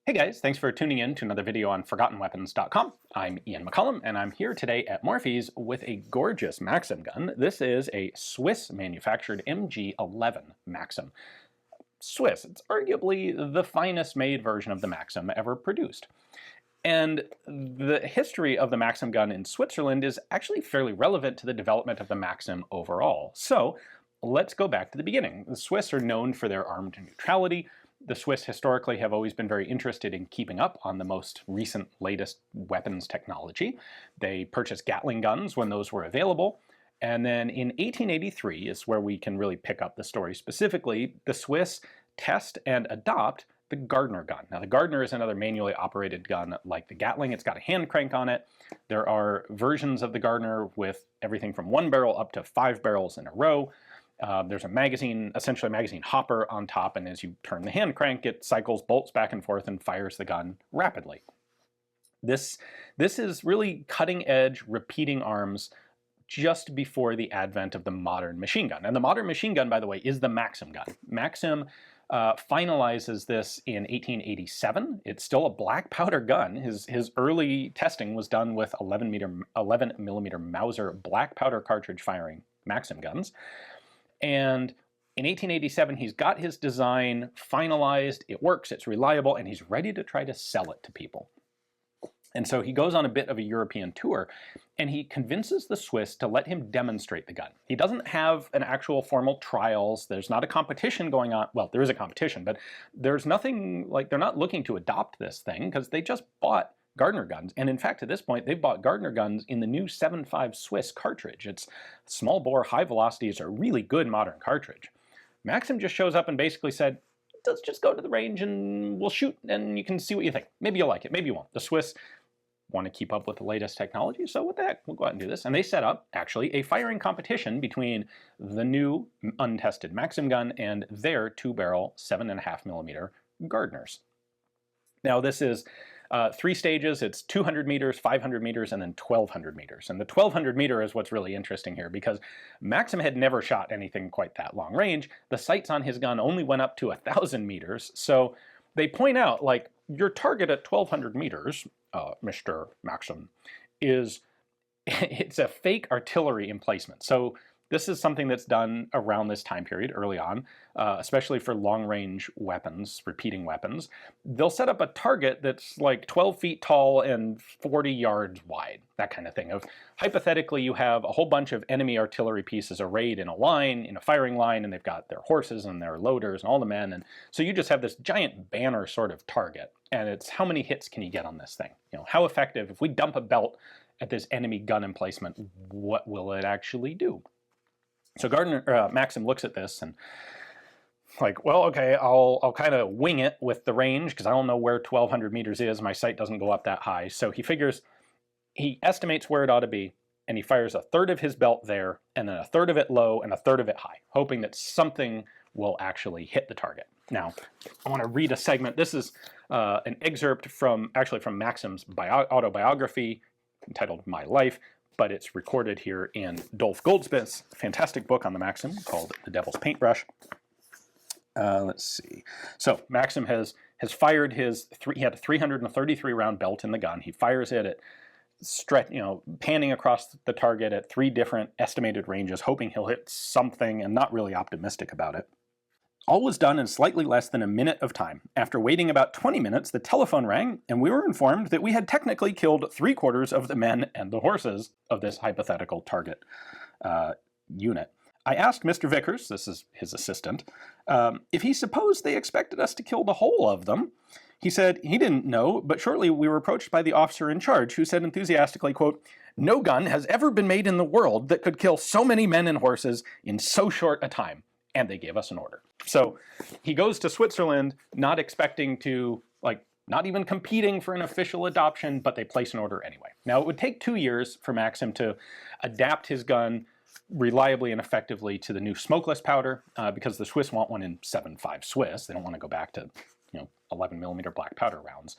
Hey guys, thanks for tuning in to another video on ForgottenWeapons.com. I'm Ian McCullum, and I'm here today at Morphy's with a gorgeous Maxim gun. This is a Swiss-manufactured MG11 Maxim. Swiss, it's arguably the finest made version of the Maxim ever produced. And the history of the Maxim gun in Switzerland is actually fairly relevant to the development of the Maxim overall. So let's go back to the beginning. The Swiss are known for their armed neutrality. The Swiss historically have always been very interested in keeping up on the most recent, latest weapons technology. They purchased Gatling guns when those were available. And then in 1883 is where we can really pick up the story specifically. The Swiss test and adopt the Gardner gun. Now the Gardner is another manually operated gun like the Gatling. It's got a hand crank on it. There are versions of the Gardner with everything from 1 barrel up to 5 barrels in a row. There's a magazine, essentially a magazine hopper on top, and as you turn the hand crank, it cycles bolts back and forth and fires the gun rapidly. This is really cutting-edge repeating arms just before the advent of the modern machine gun. And the modern machine gun, by the way, is the Maxim gun. Maxim finalizes this in 1887. It's still a black powder gun. His early testing was done with 11 millimeter Mauser black powder cartridge firing Maxim guns. And in 1887, he's got his design finalized, it works, it's reliable, and he's ready to try to sell it to people. And so he goes on a bit of a European tour, and he convinces the Swiss to let him demonstrate the gun. He doesn't have an actual formal trials, there's not a competition going on. Well, there is a competition, but there's nothing, like, they're not looking to adopt this thing, because they just bought Gardner guns, and in fact at this point they've bought Gardner guns in the new 7.5 Swiss cartridge. It's small bore, high velocity, it's a really good modern cartridge. Maxim just shows up and basically said, let's just go to the range and we'll shoot and you can see what you think. Maybe you'll like it, maybe you won't. The Swiss want to keep up with the latest technology, so what the heck, we'll go out and do this. And they set up actually a firing competition between the new untested Maxim gun and their 2-barrel 7.5 millimeter Gardners. Now this is 3 stages. It's 200 meters, 500 meters, and then 1,200 meters. And the 1,200 meter is what's really interesting here because Maxim had never shot anything quite that long range. The sights on his gun only went up to 1,000 meters. So they point out, like, your target at 1,200 meters, Mr. Maxim, it's a fake artillery emplacement. So this is something that's done around this time period early on, especially for long-range weapons, repeating weapons. They'll set up a target that's like 12 feet tall and 40 yards wide, that kind of thing. Hypothetically, you have a whole bunch of enemy artillery pieces arrayed in a line, in a firing line, and they've got their horses and their loaders and all the men. And so you just have this giant banner sort of target. And it's how many hits can you get on this thing? You know, how effective, if we dump a belt at this enemy gun emplacement, what will it actually do? So Maxim looks at this and like, well, okay, I'll kind of wing it with the range because I don't know where 1,200 meters is. My sight doesn't go up that high. So he estimates where it ought to be, and he fires 1/3 of his belt there, and then 1/3 of it low and 1/3 of it high, hoping that something will actually hit the target. Now, I want to read a segment. This is an excerpt from Maxim's autobiography entitled My Life, but it's recorded here in Dolph Goldsmith's fantastic book on the Maxim called The Devil's Paintbrush. Let's see. So Maxim has fired he had a 333 round belt in the gun. He fires it at panning across the target at 3 different estimated ranges, hoping he'll hit something and not really optimistic about it. All was done in slightly less than a minute of time. After waiting about 20 minutes, the telephone rang, and we were informed that we had technically killed 3/4 of the men and the horses of this hypothetical target unit. I asked Mr. Vickers, this is his assistant, if he supposed they expected us to kill the whole of them. He said he didn't know, but shortly we were approached by the officer in charge, who said enthusiastically, quote, "No gun has ever been made in the world that could kill so many men and horses in so short a time." And they gave us an order. So he goes to Switzerland not expecting to, not even competing for an official adoption, but they place an order anyway. Now it would take 2 years for Maxim to adapt his gun reliably and effectively to the new smokeless powder because the Swiss want one in 7.5 Swiss. They don't want to go back to 11 millimeter black powder rounds.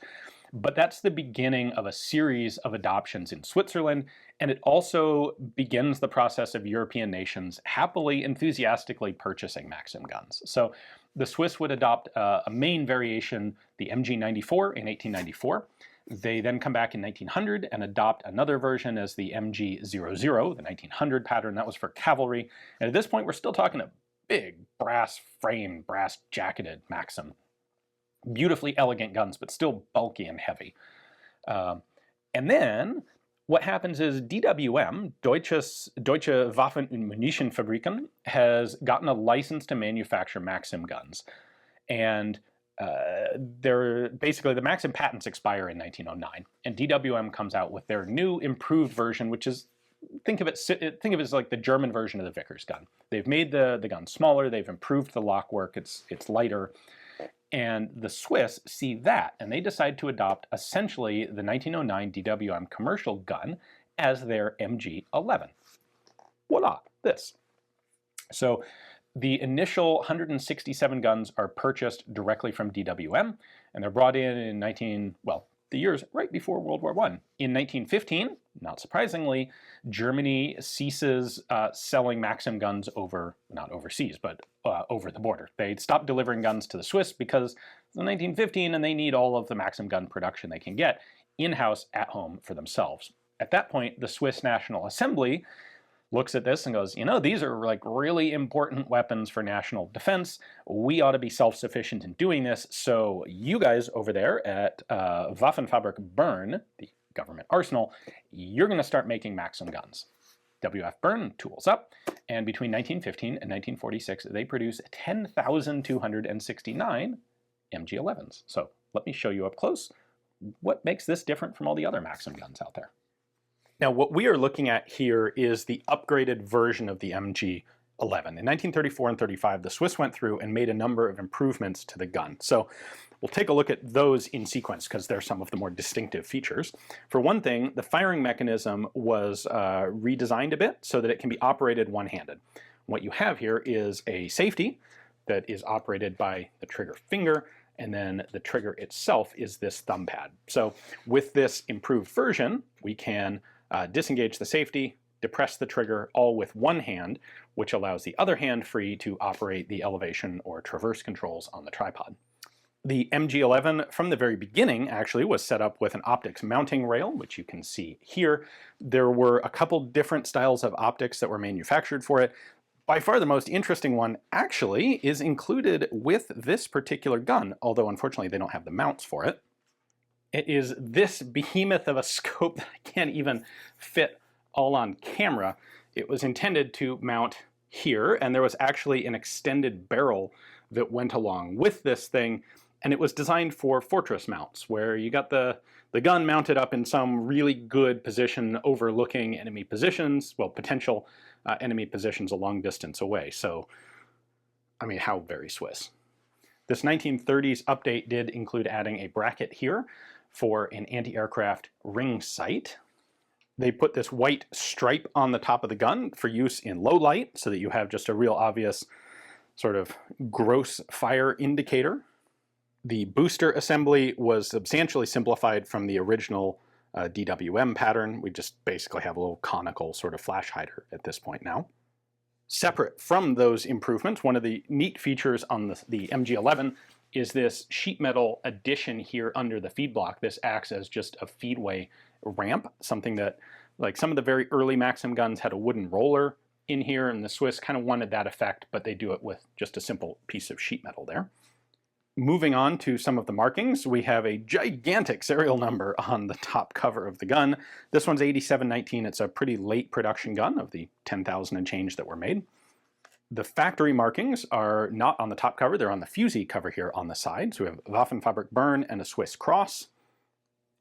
But that's the beginning of a series of adoptions in Switzerland, and it also begins the process of European nations happily, enthusiastically purchasing Maxim guns. So the Swiss would adopt a main variation, the MG94 in 1894. They then come back in 1900 and adopt another version as the MG00, the 1900 pattern. That was for cavalry. And at this point, we're still talking a big brass frame, brass jacketed Maxim. Beautifully elegant guns, but still bulky and heavy. And then what happens is DWM, Deutsche Waffen- und Munitionfabriken, has gotten a license to manufacture Maxim guns. And basically the Maxim patents expire in 1909, and DWM comes out with their new improved version, which is, think of it as like the German version of the Vickers gun. They've made the gun smaller, they've improved the lock work, it's lighter. And the Swiss see that, and they decide to adopt essentially the 1909 DWM commercial gun as their MG11. Voila, this. So the initial 167 guns are purchased directly from DWM, and they're brought in the years right before World War I. In 1915, not surprisingly, Germany ceases selling Maxim guns not overseas, but over the border. They stopped delivering guns to the Swiss because it's 1915 and they need all of the Maxim gun production they can get in-house at home for themselves. At that point, the Swiss National Assembly looks at this and goes, you know, these are like really important weapons for national defense. We ought to be self-sufficient in doing this. So you guys over there at Waffenfabrik Bern, the government arsenal, you're going to start making Maxim guns. WF Bern tools up, and between 1915 and 1946, they produce 10,269 MG11s. So let me show you up close what makes this different from all the other Maxim guns out there. Now, what we are looking at here is the upgraded version of the MG11. In 1934 and 35, the Swiss went through and made a number of improvements to the gun. So we'll take a look at those in sequence because they're some of the more distinctive features. For one thing, the firing mechanism was redesigned a bit so that it can be operated one-handed. What you have here is a safety that is operated by the trigger finger, and then the trigger itself is this thumb pad. So with this improved version, we can disengage the safety, depress the trigger, all with one hand, which allows the other hand free to operate the elevation or traverse controls on the tripod. The MG11 from the very beginning actually was set up with an optics mounting rail, which you can see here. There were a couple different styles of optics that were manufactured for it. By far the most interesting one actually is included with this particular gun, although unfortunately they don't have the mounts for it. It is this behemoth of a scope that I can't even fit all on camera. It was intended to mount here, and there was actually an extended barrel that went along with this thing, and it was designed for fortress mounts, where you got the gun mounted up in some really good position overlooking enemy positions, well, potential enemy positions a long distance away. So, I mean, how very Swiss. This 1930s update did include adding a bracket here for an anti-aircraft ring sight. They put this white stripe on the top of the gun for use in low light so that you have just a real obvious sort of gross fire indicator. The booster assembly was substantially simplified from the original DWM pattern. We just basically have a little conical sort of flash hider at this point now. Separate from those improvements, one of the neat features on the MG11 is this sheet metal addition here under the feed block. This acts as just a feedway ramp, something that, like some of the very early Maxim guns had a wooden roller in here, and the Swiss kind of wanted that effect, but they do it with just a simple piece of sheet metal there. Moving on to some of the markings, we have a gigantic serial number on the top cover of the gun. This one's 8719. It's a pretty late production gun of the 10,000 and change that were made. The factory markings are not on the top cover, they're on the fusee cover here on the side. So we have Waffenfabrik Bern and a Swiss cross.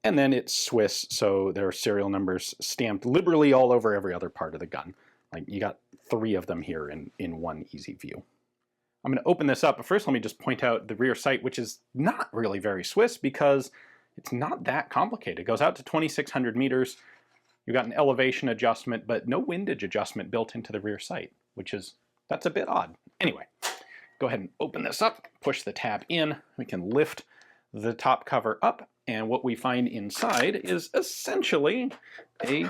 And then it's Swiss, so there are serial numbers stamped liberally all over every other part of the gun. Like, you got 3 of them here in one easy view. I'm going to open this up, but first let me just point out the rear sight, which is not really very Swiss because it's not that complicated. It goes out to 2,600 meters. You've got an elevation adjustment, but no windage adjustment built into the rear sight, that's a bit odd. Anyway, go ahead and open this up, push the tab in. We can lift the top cover up, And what we find inside is essentially a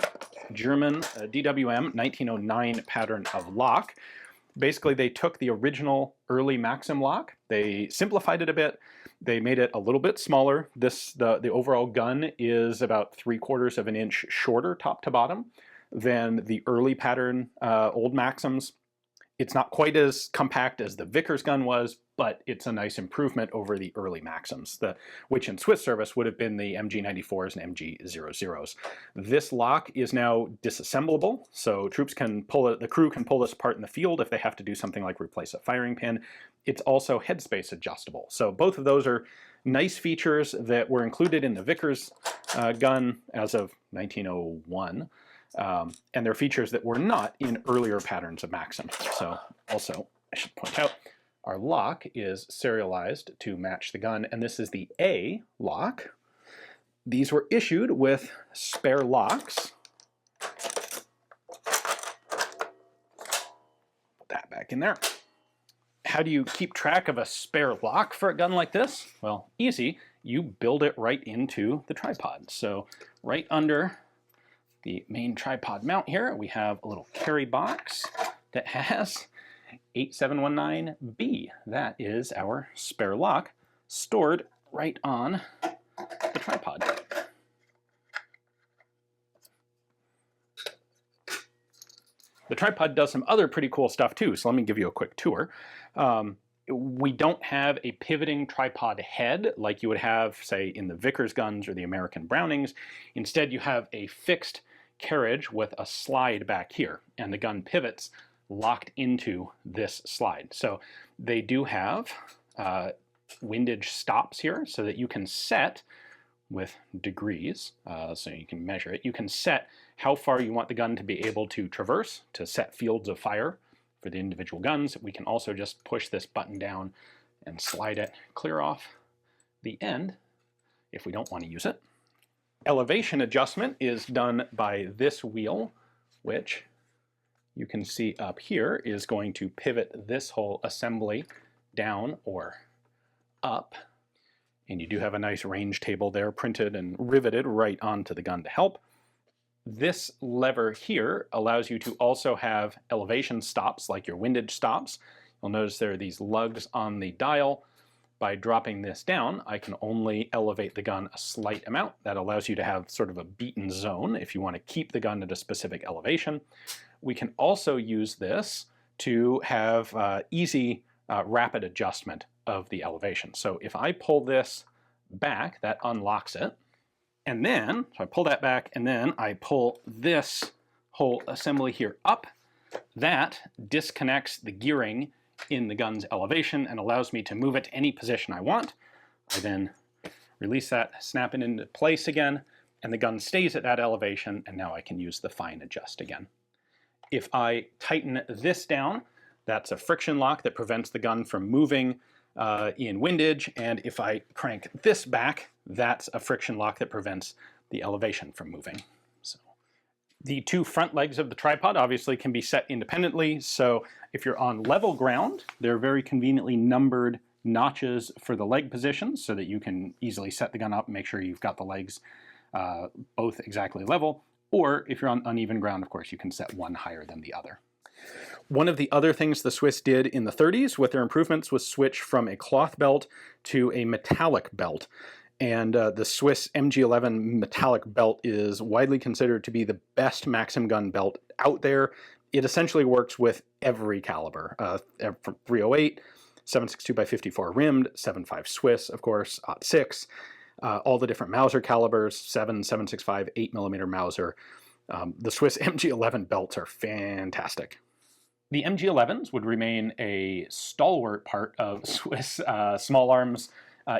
German DWM 1909 pattern of lock. Basically, they took the original early Maxim lock, they simplified it a bit, they made it a little bit smaller. The overall gun is about 3/4 of an inch shorter top to bottom than the early pattern old Maxims. It's not quite as compact as the Vickers gun was, but it's a nice improvement over the early Maxims, which in Swiss service would have been the MG94s and MG00s. This lock is now disassemblable, so the crew can pull this apart in the field if they have to do something like replace a firing pin. It's also headspace adjustable. So both of those are nice features that were included in the Vickers gun as of 1901. And they're features that were not in earlier patterns of Maxim. So also, I should point out, our lock is serialized to match the gun, and this is the A lock. These were issued with spare locks. Put that back in there. How do you keep track of a spare lock for a gun like this? Well, easy. You build it right into the tripod. So right under the main tripod mount here, we have a little carry box that has 8719B. That is our spare lock stored right on the tripod. The tripod does some other pretty cool stuff too, so let me give you a quick tour. We don't have a pivoting tripod head like you would have, say, in the Vickers guns or the American Brownings. Instead, you have a fixed carriage with a slide back here, and the gun pivots locked into this slide. So they do have windage stops here so that you can set with degrees, so you can measure it. You can set how far you want the gun to be able to traverse to set fields of fire for the individual guns. We can also just push this button down and slide it clear off the end if we don't want to use it. Elevation adjustment is done by this wheel, which you can see up here is going to pivot this whole assembly down or up. And you do have a nice range table there printed and riveted right onto the gun to help. This lever here allows you to also have elevation stops like your windage stops. You'll notice there are these lugs on the dial. By dropping this down, I can only elevate the gun a slight amount. That allows you to have sort of a beaten zone if you want to keep the gun at a specific elevation. We can also use this to have easy, rapid adjustment of the elevation. So if I pull this back, that unlocks it. And then, so I pull that back, and then I pull this whole assembly here up. That disconnects the gearing in the gun's elevation and allows me to move it to any position I want. I then release that, snap it into place again, and the gun stays at that elevation, and now I can use the fine adjust again. If I tighten this down, that's a friction lock that prevents the gun from moving in windage, and if I crank this back, that's a friction lock that prevents the elevation from moving. So the two front legs of the tripod obviously can be set independently, so if you're on level ground, they're very conveniently numbered notches for the leg positions so that you can easily set the gun up and make sure you've got the legs both exactly level. Or if you're on uneven ground, of course, you can set one higher than the other. One of the other things the Swiss did in the 30s with their improvements was switch from a cloth belt to a metallic belt. And the Swiss MG11 metallic belt is widely considered to be the best Maxim gun belt out there. It essentially works with every caliber, from 308, 7.62x54 rimmed, 7.5 Swiss, of course, 6, all the different Mauser calibers, 7, 7.65, 8mm Mauser. The Swiss MG11 belts are fantastic. The MG11s would remain a stalwart part of Swiss small arms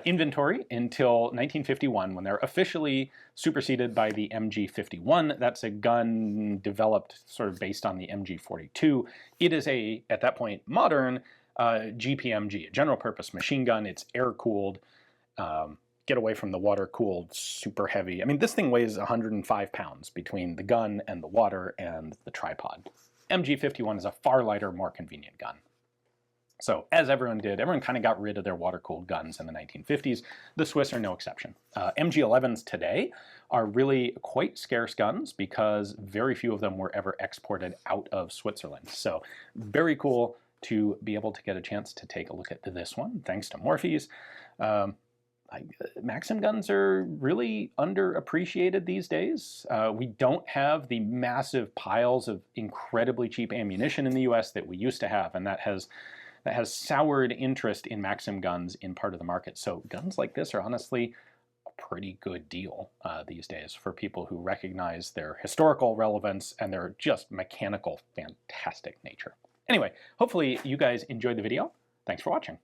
inventory until 1951, when they're officially superseded by the MG51. That's a gun developed sort of based on the MG42. It is at that point, modern GPMG, a general purpose machine gun. It's air-cooled. Get away from the water-cooled, super heavy. I mean, this thing weighs 105 pounds between the gun and the water and the tripod. MG51 is a far lighter, more convenient gun. So as everyone did, everyone kind of got rid of their water-cooled guns in the 1950s. The Swiss are no exception. MG11s today are really quite scarce guns because very few of them were ever exported out of Switzerland. So very cool to be able to get a chance to take a look at this one, thanks to Morphy's. Maxim guns are really underappreciated these days. We don't have the massive piles of incredibly cheap ammunition in the US that we used to have, and that has soured interest in Maxim guns in part of the market. So guns like this are honestly a pretty good deal these days for people who recognize their historical relevance and their just mechanical, fantastic nature. Anyway, hopefully you guys enjoyed the video. Thanks for watching.